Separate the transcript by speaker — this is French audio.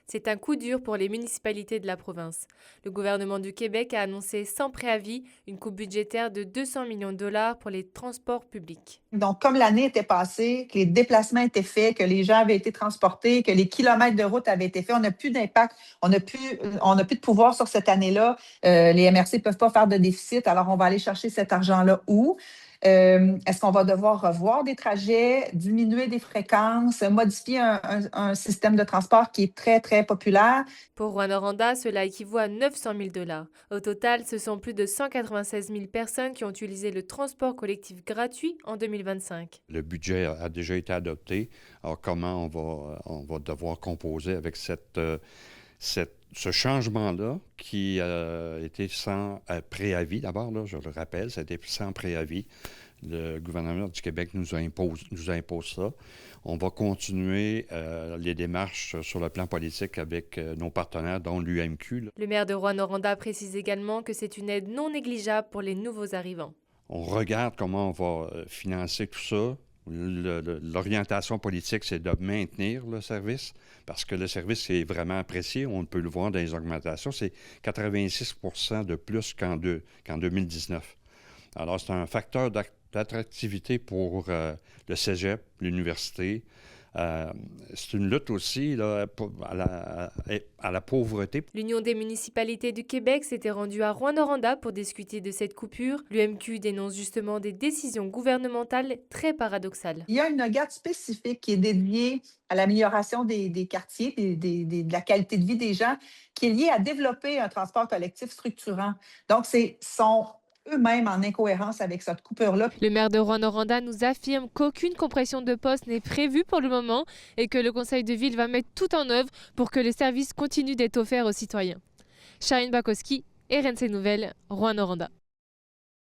Speaker 1: C'est un coup dur pour les municipalités de la province. Le gouvernement du Québec a annoncé sans préavis une coupe budgétaire de 200 millions de dollars pour les transports publics.
Speaker 2: Donc, comme l'année était passée, que les déplacements étaient faits, que les gens avaient été transportés, que les kilomètres de route avaient été faits, on n'a plus d'impact, on n'a plus de pouvoir sur cette année-là. Les MRC ne peuvent pas faire de déficit, alors on va aller chercher cet argent-là où? Est-ce qu'on va devoir revoir des trajets, diminuer des fréquences, modifier un système de transport qui est très, très populaire?
Speaker 1: Pour Rwanda, cela équivaut à 900 000 dollars. Au total, ce sont plus de 196 000 personnes qui ont utilisé le transport collectif gratuit en 2025.
Speaker 3: Le budget a déjà été adopté. Alors, comment on va devoir composer avec ce changement-là qui a été sans préavis, d'abord, là, je le rappelle, ça a été sans préavis. Le gouvernement du Québec nous impose ça. On va continuer les démarches sur le plan politique avec nos partenaires, dont l'UMQ.
Speaker 1: Le maire de Rwanda précise également que c'est une aide non négligeable pour les nouveaux arrivants.
Speaker 3: On regarde comment on va financer tout ça. L'orientation politique, c'est de maintenir le service parce que le service est vraiment apprécié. On peut le voir dans les augmentations. C'est 86 de plus qu'en 2019. Alors, c'est un facteur d'attractivité pour le cégep, l'université. C'est une lutte aussi là, à la pauvreté.
Speaker 1: L'Union des municipalités du Québec s'était rendue à Rwanda pour discuter de cette coupure. L'UMQ dénonce justement des décisions gouvernementales très paradoxales.
Speaker 2: Il y a une OGAT spécifique qui est dédiée à l'amélioration des quartiers, de la qualité de vie des gens, qui est liée à développer un transport collectif structurant. Donc, sont eux-mêmes en incohérence avec cette coupure-là.
Speaker 1: Le maire de Rwanda nous affirme qu'aucune compression de poste n'est prévue pour le moment et que le conseil de ville va mettre tout en œuvre pour que les services continuent d'être offerts aux citoyens. Charine Bakowski, RNC Nouvelles, Rwanda.